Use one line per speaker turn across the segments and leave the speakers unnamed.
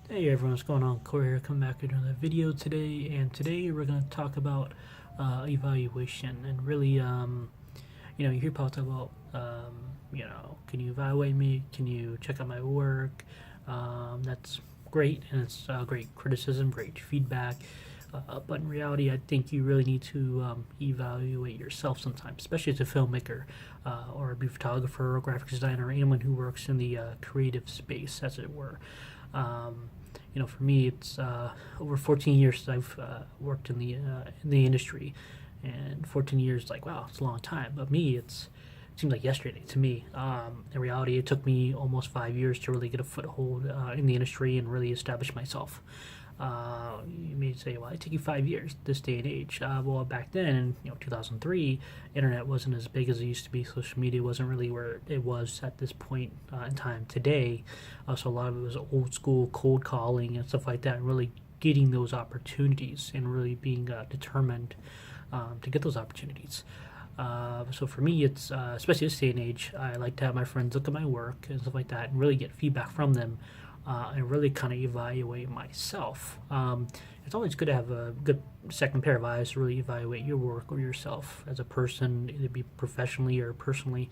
Hey everyone, what's going on? Corey here, coming back with another video today, and today we're going to talk about evaluation and really, you hear people talk about, can you evaluate me? Can you check out my work? That's great, and it's great criticism, great feedback. But in reality, I think you really need to evaluate yourself sometimes, especially as a filmmaker or a photographer or graphic designer or anyone who works in the creative space, as it were. Um, for me, it's over 14 years since I've worked in the industry, and 14 years, like wow, it's a long time. But me, it seems like yesterday to me. In reality, it took me almost 5 years to really get a foothold in the industry and really establish myself. You may say, "Well, it took you 5 years this day and age." Well, back then, in 2003, internet wasn't as big as it used to be. Social media wasn't really where it was at this point in time today. So a lot of it was old school cold calling and stuff like that, and really getting those opportunities and really being determined to get those opportunities. So for me, it's especially this day and age, I like to have my friends look at my work and stuff like that, and really get feedback from them, and really kind of evaluate myself. It's always good to have a good second pair of eyes to really evaluate your work or yourself as a person, either be professionally or personally.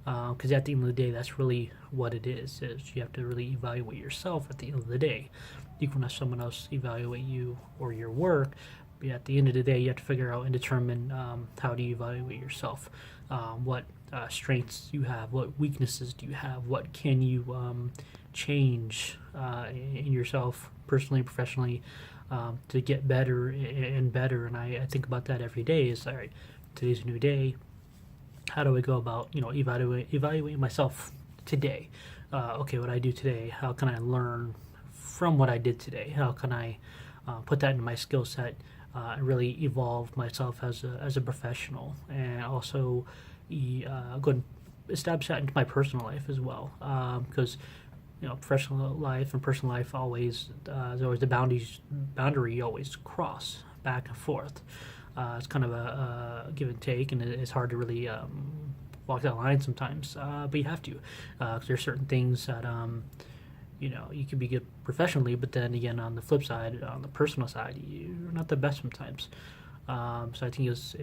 Because at the end of the day, that's really what it is you have to really evaluate yourself at the end of the day. You can have someone else evaluate you or your work, but at the end of the day, you have to figure out and determine how do you evaluate yourself, what strengths you have, what weaknesses do you have, what can you change in yourself personally and professionally, to get better and better. And I think about that every day. Is all right, today's a new day. How do I go about evaluating myself today? Okay, what I do today, how can I learn from what I did today? How can I put that into my skill set and really evolve myself as a professional, and also go and establish that into my personal life as well? Because professional life and personal life always, there's always the boundary you always cross back and forth. It's kind of a give and take, and it's hard to really walk that line sometimes. But you have to, because there's certain things that you can be good professionally, but then again, on the flip side, on the personal side, you're not the best sometimes. So I think it's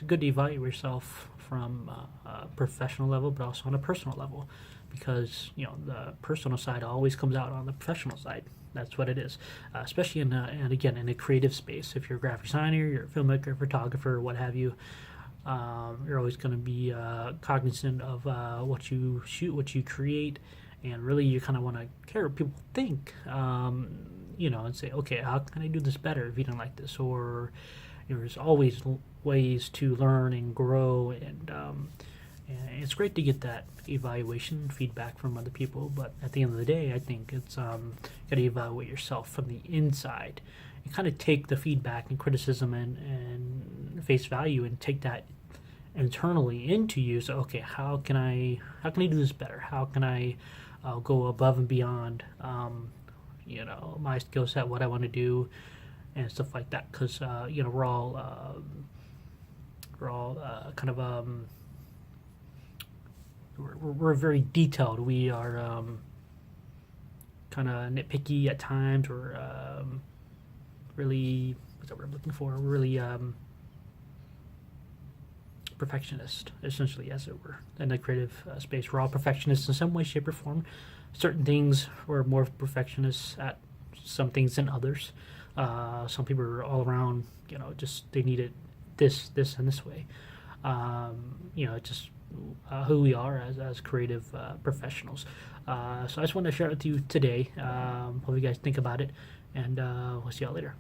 good to evaluate yourself from a professional level, but also on a personal level, because the personal side always comes out on the professional side. That's what it is, especially and again in a creative space. If you're a graphic designer, you're a filmmaker, photographer, what have you, you're always going to be cognizant of what you shoot, what you create, and really you kind of want to care what people think, and say, okay, how can I do this better if you don't like this? Or there's always ways to learn and grow, and it's great to get that evaluation feedback from other people. But at the end of the day, I think it's got to evaluate yourself from the inside and kind of take the feedback and criticism and face value and take that internally into you. So okay, how can I do this better? How can I go above and beyond my skill set, what I want to do, and stuff like that? Because we're all kind of we're very detailed. We are kind of nitpicky at times. We're really, what's that word I'm looking for? We're really perfectionist, essentially, as it were. In the creative space, we're all perfectionists in some way, shape, or form. Certain things we're more perfectionists at, some things than others. Some people are all around, just they need it this, and this way. Just who we are as creative professionals. So I just wanted to share it with you today. Hope you guys think about it, and we'll see y'all later.